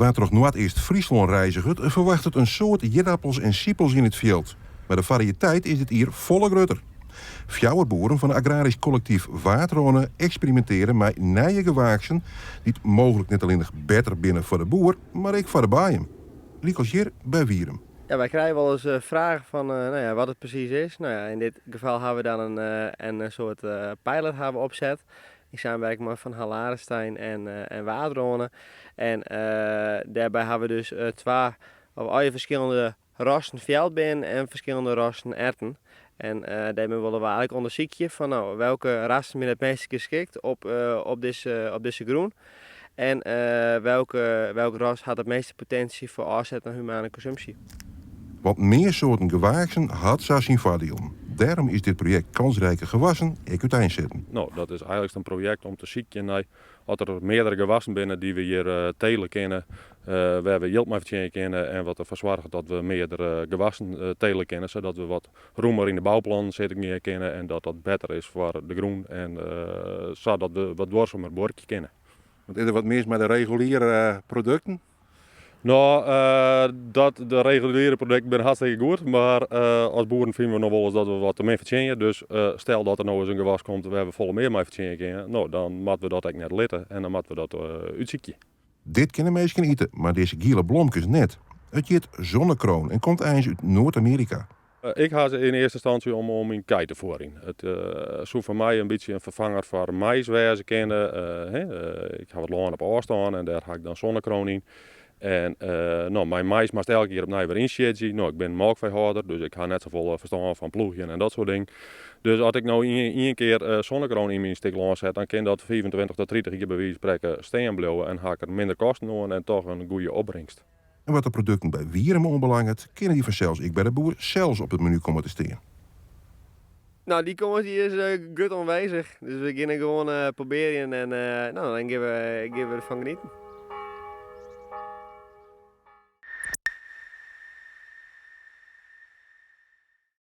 Waar toch Noord-Eerst Friesland reizigert, verwacht het een soort jedappels en siepels in het veld. Maar de variëteit is dit hier volle grutter. Fjouwerboeren van het agrarisch collectief Waterone experimenteren met nieuwe gewaaksen die het mogelijk net alleen nog beter binnen voor de boer, maar ook voor de baaien. Riekels hier bij Wierum. Ja, wij krijgen wel eens vragen van wat het precies is. In dit geval hebben we dan een soort pilot hebben opzet. In samenwerking met Van Hal Arenstein en Waterone. En daarbij hebben we dus twee verschillende rassen veldben en verschillende rassen erten. En daarmee willen we eigenlijk onderzoeken van welke rassen zijn het meest geschikt op deze groen. En welke ras had het meeste potentie voor afzet naar humane consumptie. Want meer soorten gewaaksen had zo zijn voordelen. Daarom is dit project kansrijke gewassen ook uiteenzetten. Nou, dat is eigenlijk een project om te zien naar of er meerdere gewassen binnen die we hier telen kennen, waar we yield mee kennen en wat ervoor zorgt dat we meerdere gewassen telen kennen, zodat we wat roemer in de bouwplan zitten kennen en dat dat beter is voor de groen en zodat we wat duurzamer bordje kennen. Want is er wat mis met de reguliere producten? Nou, de reguliere producten zijn hartstikke goed, maar als boeren vinden we nog wel eens dat we wat te meer verdienen. Dus stel dat er nou eens een gewas komt waar we volle meer mee verdienen, nou, dan moeten we dat eigenlijk net litten en dan moeten we dat uitzieken. Dit kennen mensen eten, maar deze gele blomkes net. Het heet zonnekroon en komt eens uit Noord-Amerika. Ik ga ze in eerste instantie om in kei te voeren. Het zou voor mij een beetje een vervanger voor mais wezen kennen. Ik ga wat langer op afstaan en daar ga ik dan zonnekroon in. En mijn mais mag elke keer opnieuw weer inzetten. Nou, ik ben melkveehouder, dus ik ga net zoveel verstaan van ploegjen en dat soort dingen. Dus als ik nou één keer zonnekroon in mijn stik zet, dan kan dat 25 tot 30 keer bij wijze van spreken staan blijven en ga ik er minder kosten doen en toch een goede opbrengst. En wat de producten bij Wierum onbelangrijk, kunnen die vanzelfs ik bij de boer zelfs op het menu komen te staan. Nou, die komst die is goed aanwezig. Dus we kunnen gewoon proberen en dan gaan we ervan genieten.